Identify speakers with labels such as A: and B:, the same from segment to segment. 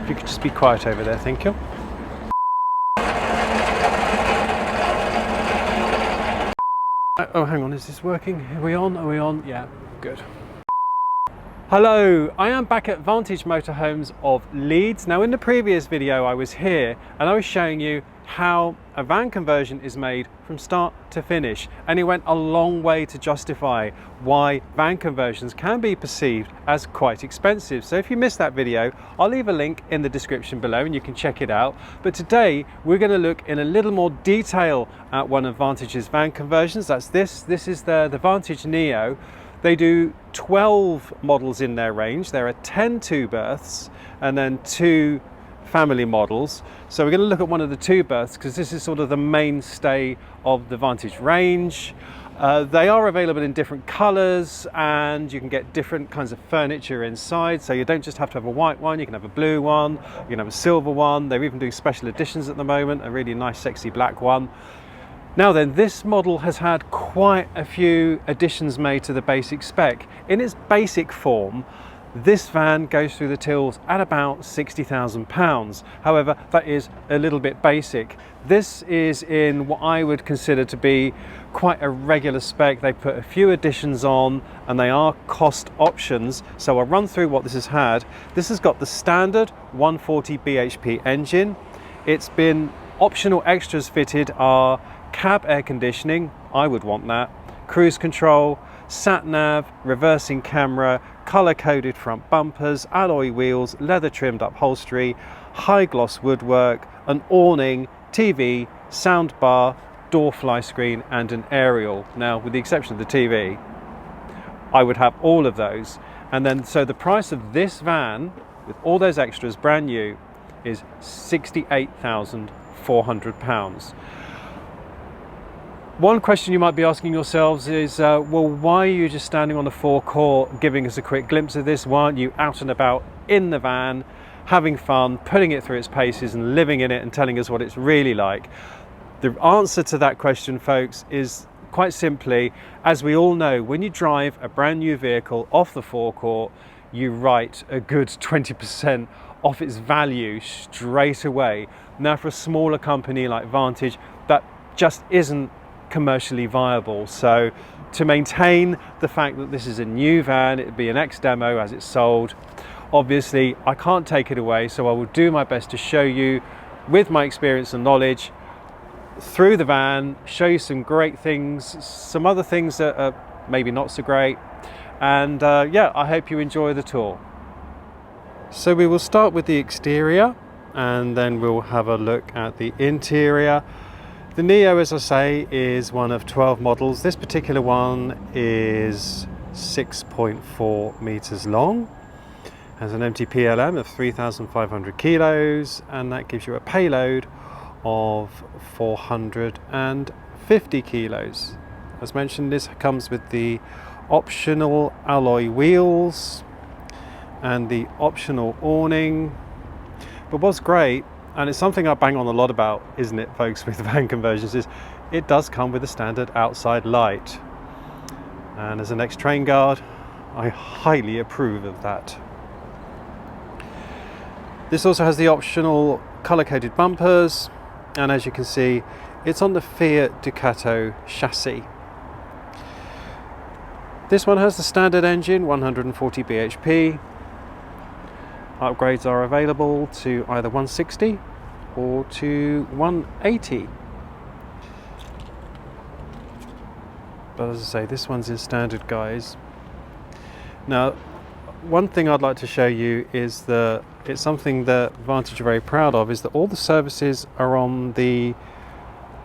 A: If you could just be quiet over there, thank you. Oh, hang on, is this working? Are we on? Are we on? Yeah, good. Hello, I am back at Vantage Motorhomes of Leeds. Now in the previous video I was here and I was showing you how a van conversion is made from start to finish, and it went a long way to justify why van conversions can be perceived as quite expensive. So if you missed that video, I'll leave a link in the description below and you can check it out. But today we're going to look in a little more detail at one of Vantage's van conversions. That's this is the Vantage Neo. They do 12 models in their range. There are 10 two-berths and then 2 family models. So we're going to look at one of the two-berths because this is sort of the mainstay of the Vantage range. They are available in different colours and you can get different kinds of furniture inside. So you don't just have to have a white one, you can have a blue one, you can have a silver one. They're even doing special editions at the moment, a really nice sexy black one. Now then, this model has had quite a few additions made to the basic spec. In its basic form, this van goes through the tills at about £60,000. However, that is a little bit basic. This is in what I would consider to be quite a regular spec. They put a few additions on and they are cost options. So I'll run through what this has had. This has got the standard 140 bhp engine. It's been optional extras fitted are cab air conditioning, I would want that, cruise control, sat nav, reversing camera, colour coded front bumpers, alloy wheels, leather trimmed upholstery, high gloss woodwork, an awning, TV, sound bar, door fly screen and an aerial. Now with the exception of the TV, I would have all of those. And then so the price of this van with all those extras brand new is £68,400. One question you might be asking yourselves is, well, why are you just standing on the forecourt giving us a quick glimpse of this? Why aren't you out and about in the van, having fun, putting it through its paces and living in it and telling us what it's really like? The answer to that question, folks, is quite simply, as we all know, when you drive a brand new vehicle off the forecourt, you write a good 20% off its value straight away. Now for a smaller company like Vantage, that just isn't commercially viable. So to maintain the fact that this is a new van, it'd be an ex-demo as it's sold, obviously I can't take it away, so I will do my best to show you with my experience and knowledge through the van, show you some great things, some other things that are maybe not so great, and yeah, I hope you enjoy the tour. So we will start with the exterior and then we'll have a look at the interior. The Neo, as I say, is one of 12 models. This particular one is 6.4 meters long, has an empty PLM of 3,500 kilos, and that gives you a payload of 450 kilos. As mentioned, this comes with the optional alloy wheels and the optional awning. But what's great, and it's something I bang on a lot about, isn't it, folks, with van conversions, is it does come with a standard outside light. And as an ex-train guard, I highly approve of that. This also has the optional colour-coded bumpers, and as you can see, it's on the Fiat Ducato chassis. This one has the standard engine, 140 bhp. Upgrades are available to either 160 or to 180. But as I say, this one's in standard, guys. Now, one thing I'd like to show you is that it's something that Vantage are very proud of, is that all the services are on the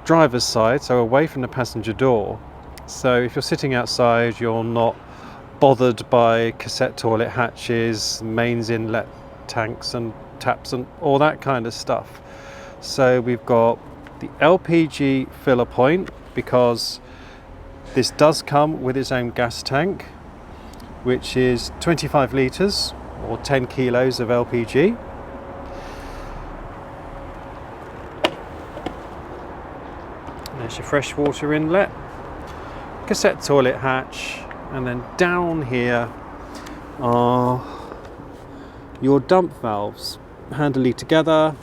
A: driver's side, so away from the passenger door. So if you're sitting outside, you're not bothered by cassette toilet hatches, mains inlet tanks and taps and all that kind of stuff. So we've got the LPG filler point, because this does come with its own gas tank, which is 25 litres or 10 kilos of LPG. There's your freshwater inlet, cassette toilet hatch, and then down here are your dump valves. handily together.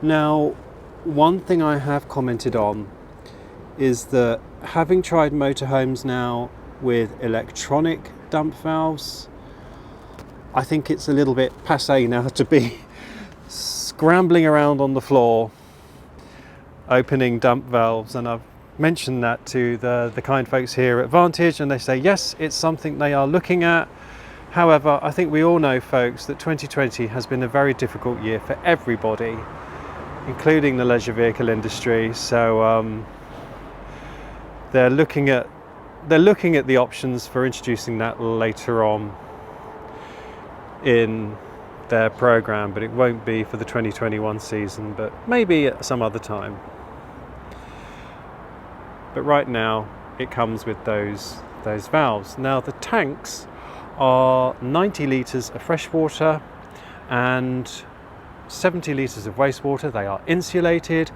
A: Now, one thing I have commented on is that having tried motorhomes now with electronic dump valves, I think it's a little bit passé now to be scrambling around on the floor opening dump valves, and I've mentioned that to the kind folks here at Vantage, and they say yes, it's something they are looking at. However, I think we all know, folks, that 2020 has been a very difficult year for everybody, including the leisure vehicle industry. So they're looking at the options for introducing that later on in their program, but it won't be for the 2021 season, but maybe at some other time. But right now it comes with those valves. Now the tanks are 90 litres of fresh water and 70 litres of wastewater. They are insulated,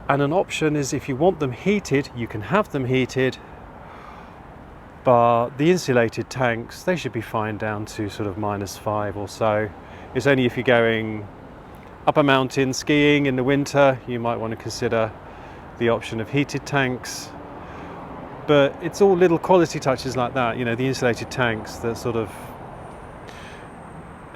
A: and an option is, if you want them heated, you can have them heated, but the insulated tanks, they should be fine down to sort of -5 or so. It's only if you're going up a mountain skiing in the winter you might want to consider the option of heated tanks, but it's all little quality touches like that, you know, the insulated tanks that sort of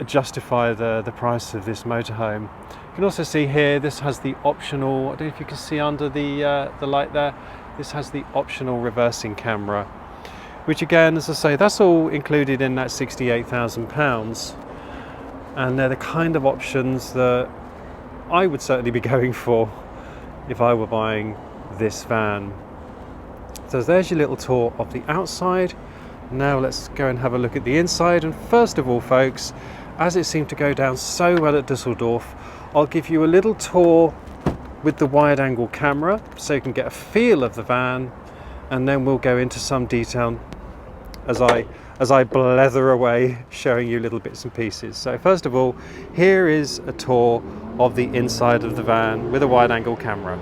A: justify the price of this motorhome. You can also see here, this has the optional, I don't know if you can see under the light there, this has the optional reversing camera, which again, as I say, that's all included in that £68,000, and they're the kind of options that I would certainly be going for if I were buying this van. So there's your little tour of the outside. Now let's go and have a look at the inside. And first of all, folks, as it seemed to go down so well at Dusseldorf, I'll give you a little tour with the wide angle camera so you can get a feel of the van, and then we'll go into some detail as I blether away showing you little bits and pieces. So first of all, here is a tour of the inside of the van with a wide angle camera.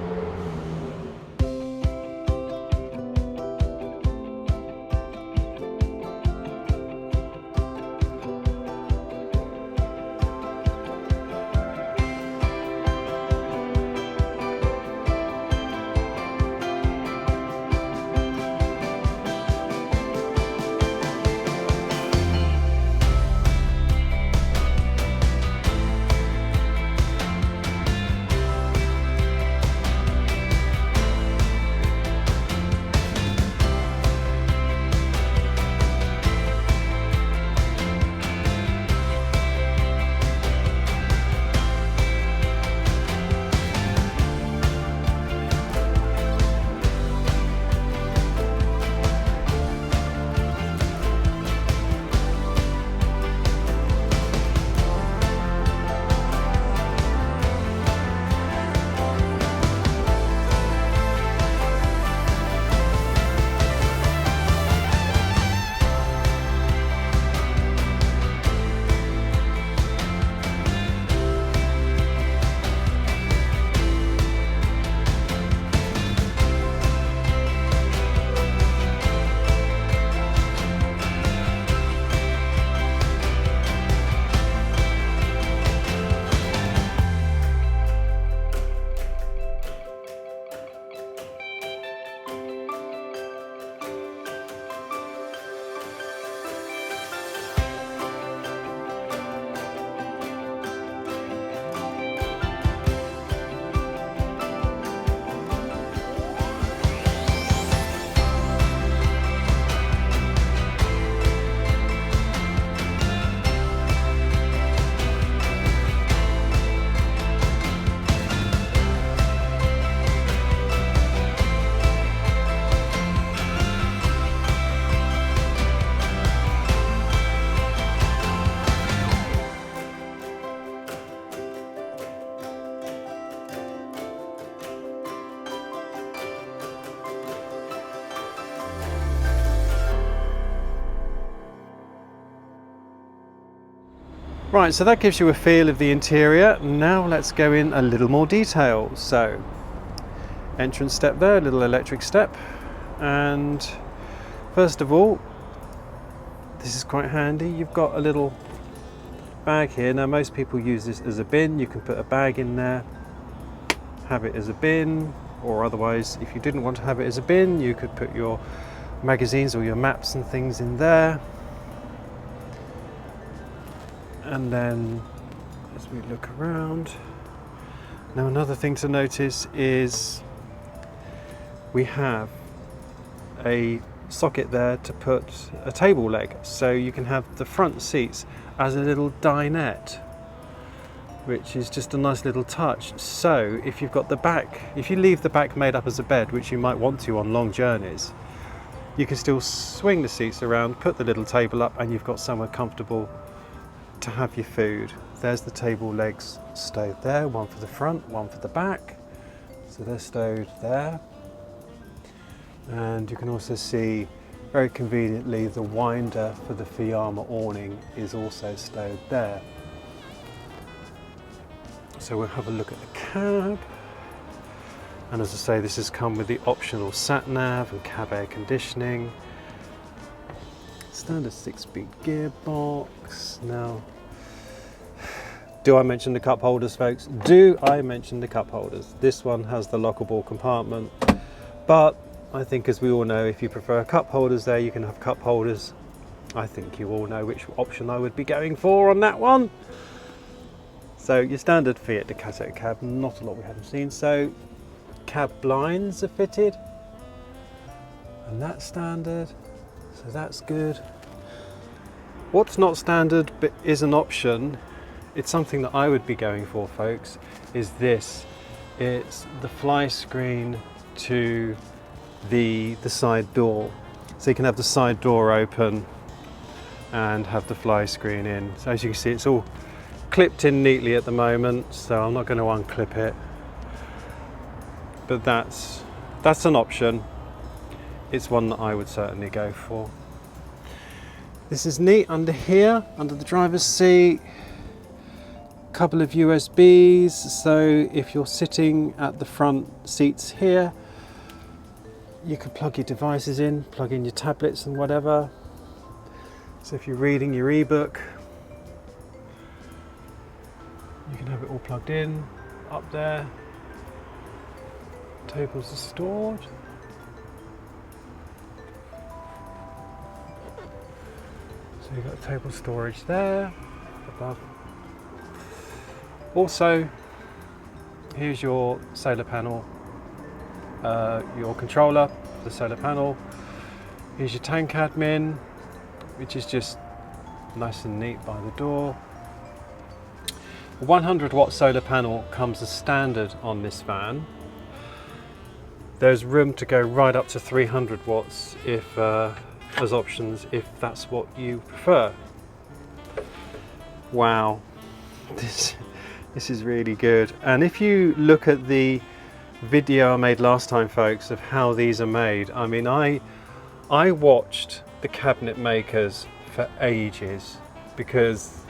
A: Right, so that gives you a feel of the interior. Now let's go in a little more detail. So, entrance step there, little electric step. And first of all, this is quite handy. You've got a little bag here. Now most people use this as a bin. You can put a bag in there, have it as a bin, or otherwise if you didn't want to have it as a bin, you could put your magazines or your maps and things in there. And then as we look around, now another thing to notice is we have a socket there to put a table leg, so you can have the front seats as a little dinette, which is just a nice little touch. So if you've got the back, if you leave the back made up as a bed, which you might want to on long journeys, you can still swing the seats around, put the little table up, and you've got somewhere comfortable to have your food. There's the table legs stowed there, one for the front, one for the back, so they're stowed there. And you can also see very conveniently the winder for the Fiamma awning is also stowed there. So we'll have a look at the cab, and as I say, this has come with the optional sat nav and cab air conditioning, standard 6-speed gearbox. Now, do I mention the cup holders, folks? Do I mention the cup holders? This one has the lockable compartment, but I think, as we all know, if you prefer cup holders there, you can have cup holders. I think you all know which option I would be going for on that one. So your standard Fiat Ducato cab, not a lot we haven't seen. So cab blinds are fitted, and that's standard, so that's good. What's not standard but is an option, it's something that I would be going for, folks, is this. It's the fly screen to the side door, so you can have the side door open and have the fly screen in. So as you can see, it's all clipped in neatly at the moment, so I'm not going to unclip it, but that's an option. It's one that I would certainly go for. This is neat under here, under the driver's seat, couple of USBs, so if you're sitting at the front seats here, you can plug your devices in, plug in your tablets and whatever. So if you're reading your ebook, you can have it all plugged in up there. Tables are stored. So you've got table storage there above. Also, here's your solar panel, your controller for the solar panel. Here's your tank admin, which is just nice and neat by the door. A 100 watt solar panel comes as standard on this van. There's room to go right up to 300 watts if as options, if that's what you prefer. Wow, this is really good. And if you look at the video I made last time, folks, of how these are made, I mean, I watched the cabinet makers for ages because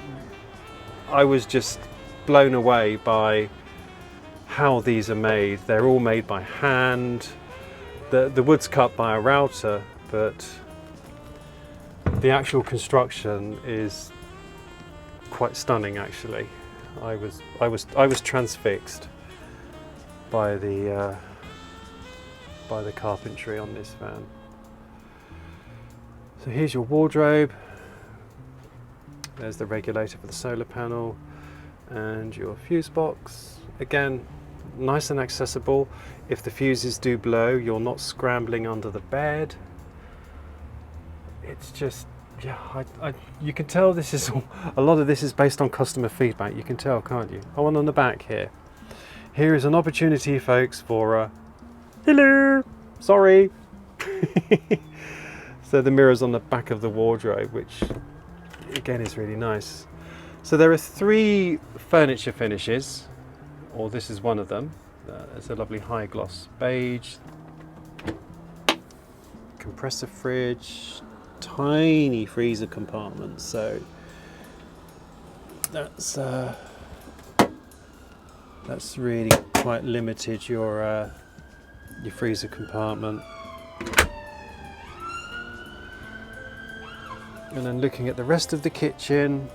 A: I was just blown away by how these are made. They're all made by hand. The wood's cut by a router, but the actual construction is quite stunning, actually. I was transfixed by the carpentry on this van. So here's your wardrobe. There's the regulator for the solar panel and your fuse box. Again, nice and accessible. If the fuses do blow, you're not scrambling under the bed. It's just, yeah, you can tell this is, a lot of this is based on customer feedback. You can tell, can't you? Oh, and on the back here. Here is an opportunity, folks, for a hello, sorry. So the mirror's on the back of the wardrobe, which again is really nice. So there are 3 furniture finishes, or this is one of them. It's a lovely high gloss beige, compressor fridge, tiny freezer compartment. So that's really quite limited your freezer compartment. And then looking at the rest of the kitchen,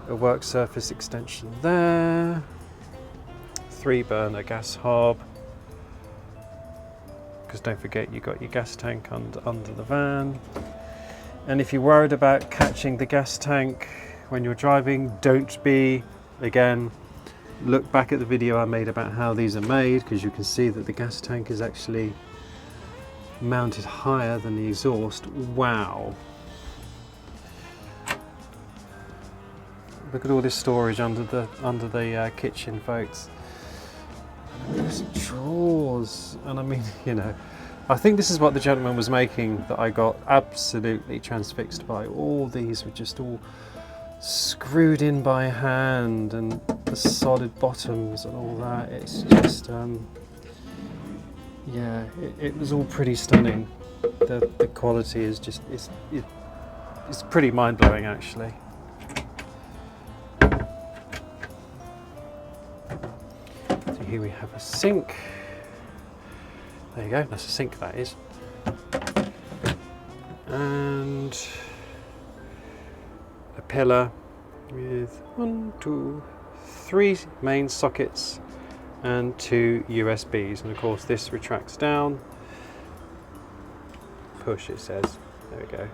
A: a work surface extension there, 3-burner gas hob, because don't forget you've got your gas tank under the van. And if you're worried about catching the gas tank when you're driving, don't be. Again, look back at the video I made about how these are made, because you can see that the gas tank is actually mounted higher than the exhaust. Wow. Look at all this storage under the kitchen, folks. There's drawers, and I mean, you know, I think this is what the gentleman was making that I got absolutely transfixed by. All these were just all screwed in by hand, and the solid bottoms and all that. It's just, yeah, it was all pretty stunning. The quality is just, it's pretty mind-blowing actually. So here we have a sink. There you go, that's a sink, that is. And a pillar with 1, 2, 3 main sockets and 2 USBs, and of course this retracts down. Push, it says. There we go.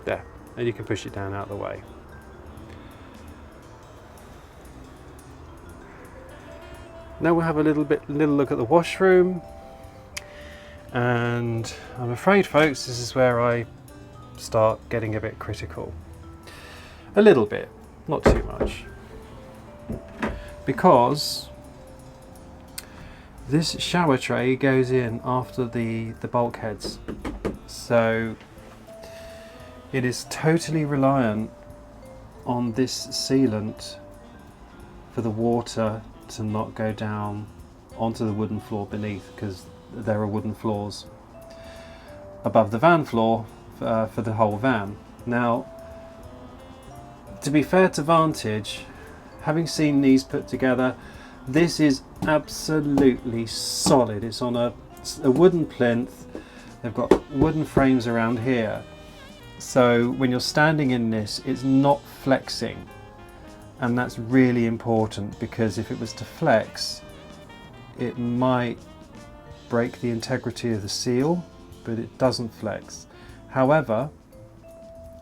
A: There, and you can push it down out of the way. Now we'll have a little look at the washroom, and I'm afraid, folks, this is where I start getting a bit critical. A little bit, not too much, because this shower tray goes in after the bulkheads, so it is totally reliant on this sealant for the water to not go down onto the wooden floor beneath, because there are wooden floors above the van floor for the whole van. Now, to be fair to Vantage, having seen these put together, this is absolutely solid. It's on a wooden plinth. They've got wooden frames around here, so when you're standing in this, it's not flexing. And that's really important, because if it was to flex, it might break the integrity of the seal, but it doesn't flex. However,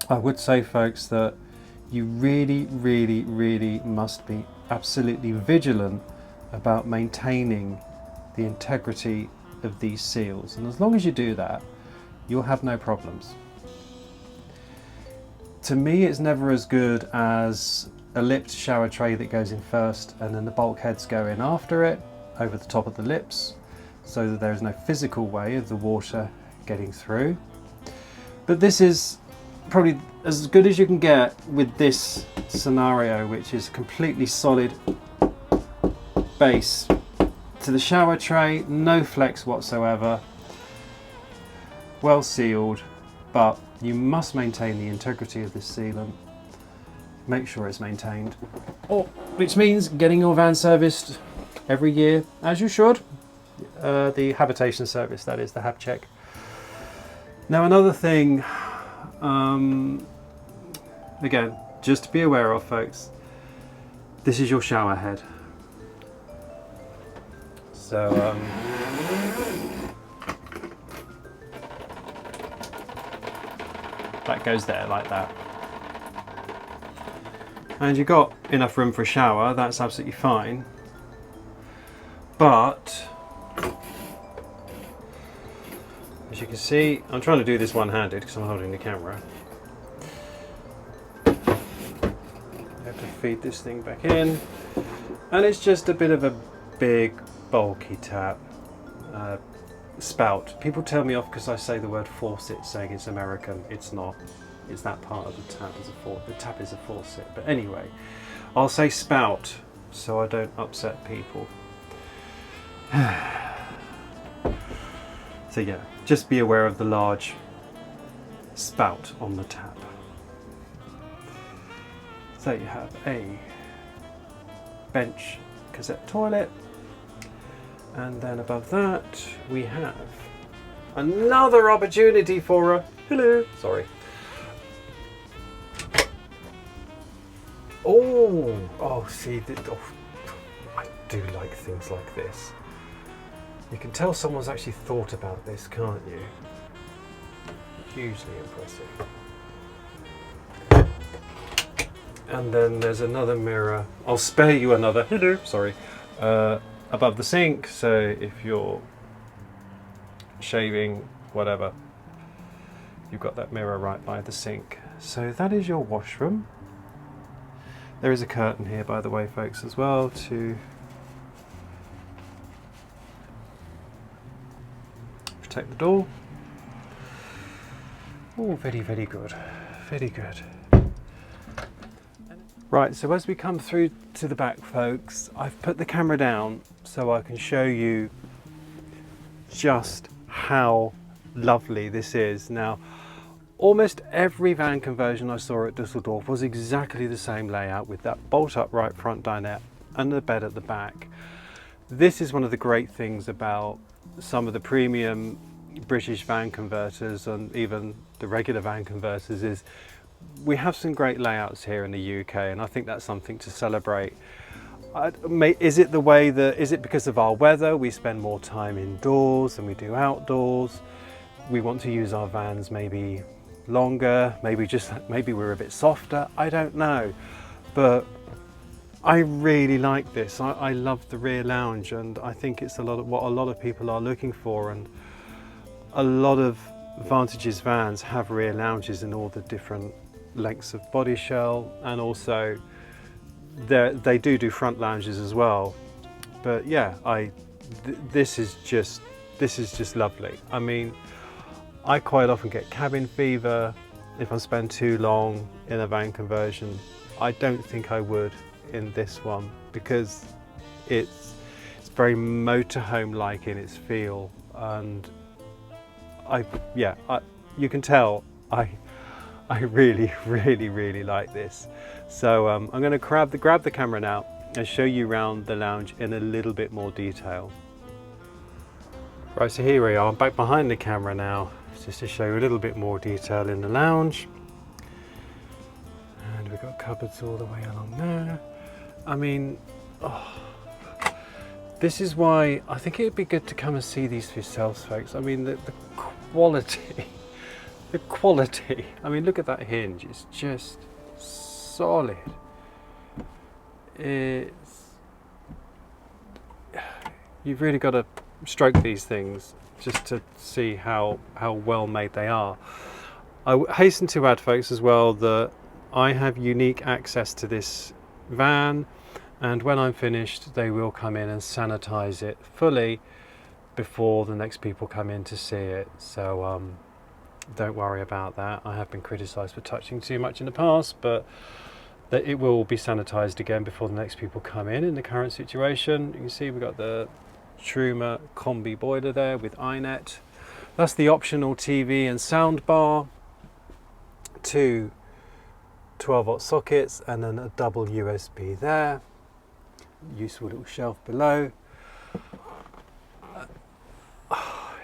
A: I would say, folks, that you really, really, really must be absolutely vigilant about maintaining the integrity of these seals. And as long as you do that, you'll have no problems. To me, it's never as good as a lipped shower tray that goes in first, and then the bulkheads go in after it, over the top of the lips, so that there is no physical way of the water getting through. But this is probably as good as you can get with this scenario, which is completely solid base to the shower tray, no flex whatsoever, well sealed, but you must maintain the integrity of this sealant. Make sure it's maintained, which means getting your van serviced every year, as you should. The habitation service, that is, the hab check. Now, another thing, again, just to be aware of, folks, this is your shower head. So that goes there like that. And you've got enough room for a shower, that's absolutely fine. But, as you can see, I'm trying to do this one-handed because I'm holding the camera. You have to feed this thing back in. And it's just a bit of a big, bulky tap. Spout. People tell me off because I say the word faucet, saying it's American. It's not. It's that part of the tap is a faucet. The tap is a faucet. But anyway, I'll say spout so I don't upset people. So yeah, just be aware of the large spout on the tap. So you have a bench cassette toilet, and then above that we have Another opportunity for a hello. Sorry. Oh, see, I do like things like this. You can tell someone's actually thought about this, can't you? Hugely impressive. And then there's another mirror. I'll spare you another. Hello. Sorry. Above the sink, so if you're shaving, whatever, you've got that mirror right by the sink. So that is your washroom. There is a curtain here, by the way, folks, as well, to protect the door. Oh, very, very good. Very good. Right, so as we come through to the back, folks, I've put the camera down so I can show you just how lovely this is. Now, almost every van conversion I saw at Dusseldorf was exactly the same layout, with that bolt upright front dinette and the bed at the back. This is one of the great things about some of the premium British van converters and even the regular van converters is we have some great layouts here in the UK, and I think that's something to celebrate. Is it because of our weather? We spend more time indoors than we do outdoors. We want to use our vans maybe longer, maybe we're a bit softer, I don't know. But I really like this. I love the rear lounge, and I think it's what a lot of people are looking for, and a lot of Vantage's vans have rear lounges in all the different lengths of body shell, and also they do front lounges as well. But yeah, this is just lovely. I mean, I quite often get cabin fever if I spend too long in a van conversion. I don't think I would in this one, because it's very motorhome-like in its feel, and you can tell I really like this. So I'm going to grab the camera now and show you around the lounge in a little bit more detail. Right, so here we are. I'm back behind the camera now, just to show you a little bit more detail in the lounge. And we've got cupboards all the way along there. I mean, this is why I think it'd be good to come and see these for yourselves, folks. I mean, the quality, the quality. I mean, look at that hinge. It's just solid. You've really got to stroke these things just to see how well made they are. I hasten to add, folks, as well, that I have unique access to this van, and when I'm finished they will come in and sanitize it fully before the next people come in to see it. So don't worry about that. I have been criticized for touching too much in the past, but that it will be sanitized again before the next people come in the current situation. You can see we've got the Truma combi boiler there with iNet. That's the optional TV and sound bar, 2 12-volt sockets, and then a double USB there. Useful little shelf below.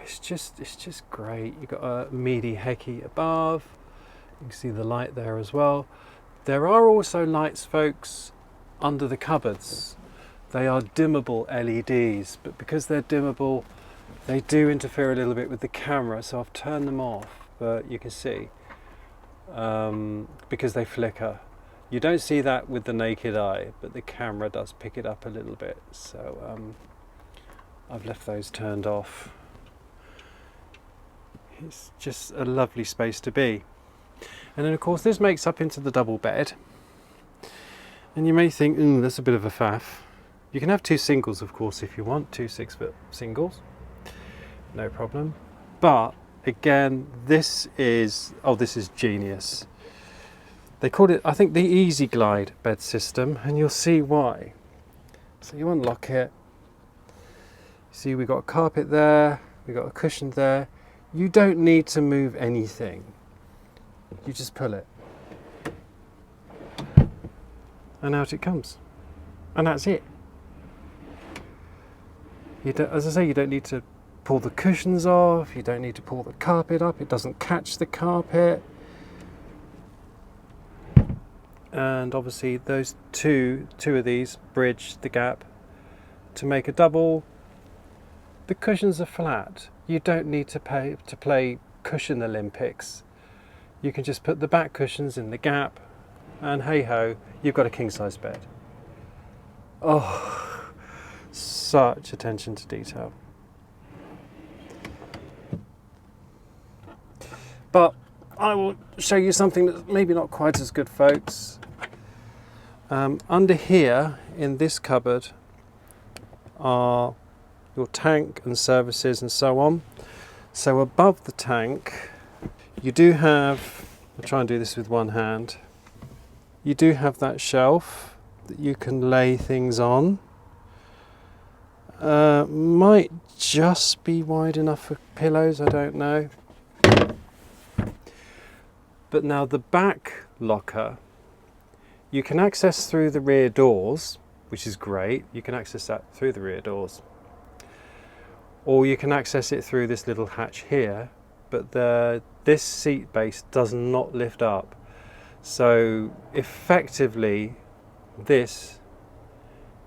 A: It's just great. You've got a MIDI Heki above. You can see the light there as well. There are also lights, folks, under the cupboards. They are dimmable LEDs, but because they're dimmable, they do interfere a little bit with the camera, so I've turned them off, but you can see, because they flicker. You don't see that with the naked eye, but the camera does pick it up a little bit, so I've left those turned off. It's just a lovely space to be. And then of course this makes up into the double bed, and you may think, that's a bit of a faff. You can have 2 singles, of course, if you want, 2 6-foot singles, no problem. But again, this is genius. They called it, I think, the Easy Glide bed system, and you'll see why. So you unlock it. See, we've got a carpet there, we've got a cushion there. You don't need to move anything. You just pull it, and out it comes, and that's it. As I say, you don't need to pull the cushions off, you don't need to pull the carpet up, it doesn't catch the carpet. And obviously those two of these bridge the gap to make a double. The cushions are flat. You don't need to play cushion Olympics. You can just put the back cushions in the gap and hey ho, you've got a king size bed. Oh, such attention to detail. But I will show you something that's maybe not quite as good, folks. Under here in this cupboard are your tank and services and so on. So above the tank you do have, I'll try and do this with one hand, you do have that shelf that you can lay things on. Might just be wide enough for pillows, I don't know. But now the back locker you can access through the rear doors, which is great. You can access that through the rear doors. Or you can access it through this little hatch here, but this seat base does not lift up. So effectively this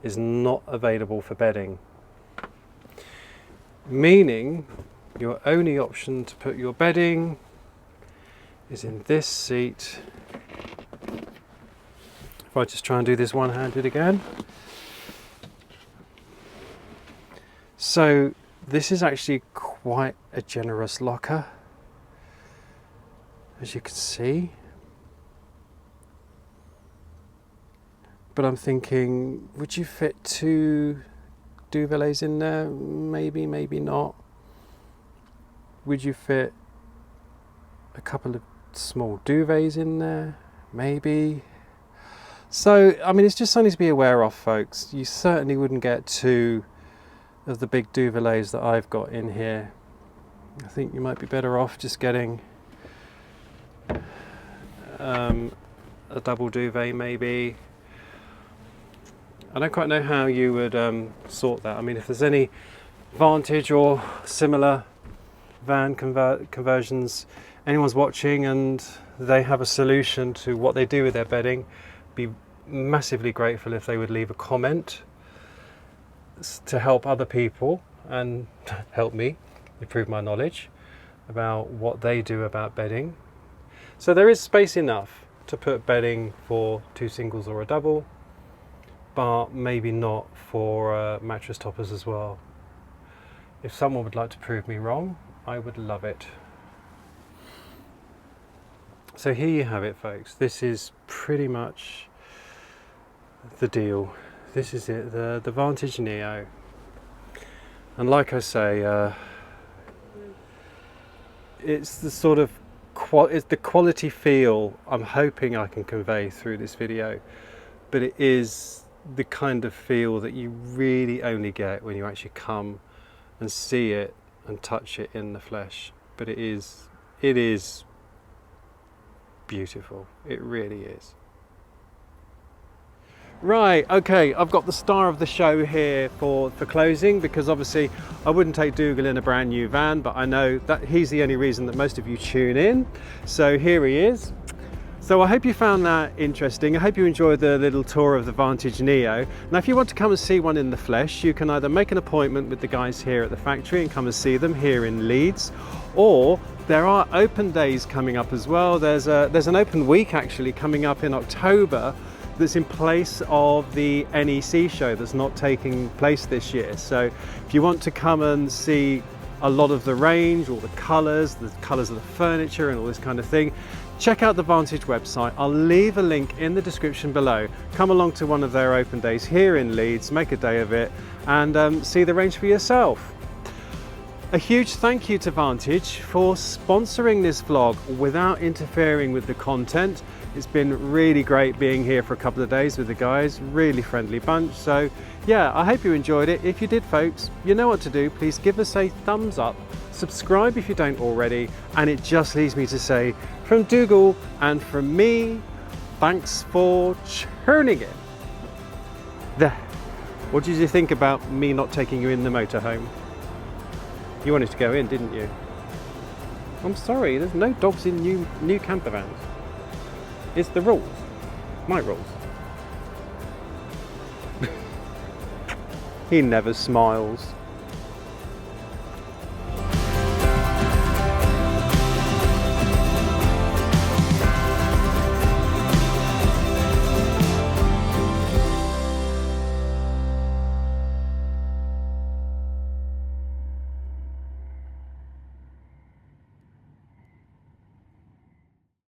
A: is not available for bedding. Meaning your only option to put your bedding is in this seat. If I just try and do this one-handed again. So this is actually quite a generous locker, as you can see. But I'm thinking, would you fit 2 duvets in there? Maybe, maybe not. Would you fit a couple of small duvets in there? Maybe. So, I mean, it's just something to be aware of, folks. You certainly wouldn't get 2 of the big duvets that I've got in here. I think you might be better off just getting a double duvet maybe. I don't quite know how you would sort that. I mean, if there's any Vantage or similar van conversions, anyone's watching and they have a solution to what they do with their bedding, be massively grateful if they would leave a comment to help other people and help me improve my knowledge about what they do about bedding. So there is space enough to put bedding for 2 singles or a double, but maybe not for mattress toppers as well. If someone would like to prove me wrong, I would love it. So here you have it, folks. This is pretty much the deal. This is it, the Vantage Neo. And like I say, it's the sort of it's the quality feel I'm hoping I can convey through this video, but it is the kind of feel that you really only get when you actually come and see it and touch it in the flesh. But it is beautiful. It really is. Right, okay, I've got the star of the show here for closing, because obviously I wouldn't take DOUGAL in a brand new van, but I know that he's the only reason that most of you tune in. So here he is. So I hope you found that interesting. I hope you enjoyed the little tour of the Vantage Neo. Now if you want to come and see one in the flesh, you can either make an appointment with the guys here at the factory and come and see them here in Leeds, or there are open days coming up as well. There's an open week actually coming up in October that's in place of the NEC show that's not taking place this year. So if you want to come and see a lot of the range, all the colours of the furniture and all this kind of thing, check out the Vantage website. I'll leave a link in the description below. Come along to one of their open days here in Leeds, make a day of it, and see the range for yourself. A huge thank you to Vantage for sponsoring this vlog without interfering with the content. It's been really great being here for a couple of days with the guys, really friendly bunch. So yeah, I hope you enjoyed it. If you did, folks, you know what to do. Please give us a thumbs up, subscribe if you don't already, and it just leaves me to say, from DOUGAL and from me, thanks for tuning in. There. What did you think about me not taking you in the motorhome? You wanted to go in, didn't you? I'm sorry, there's no dogs in new camper vans. It's the rules. My rules. He never smiles.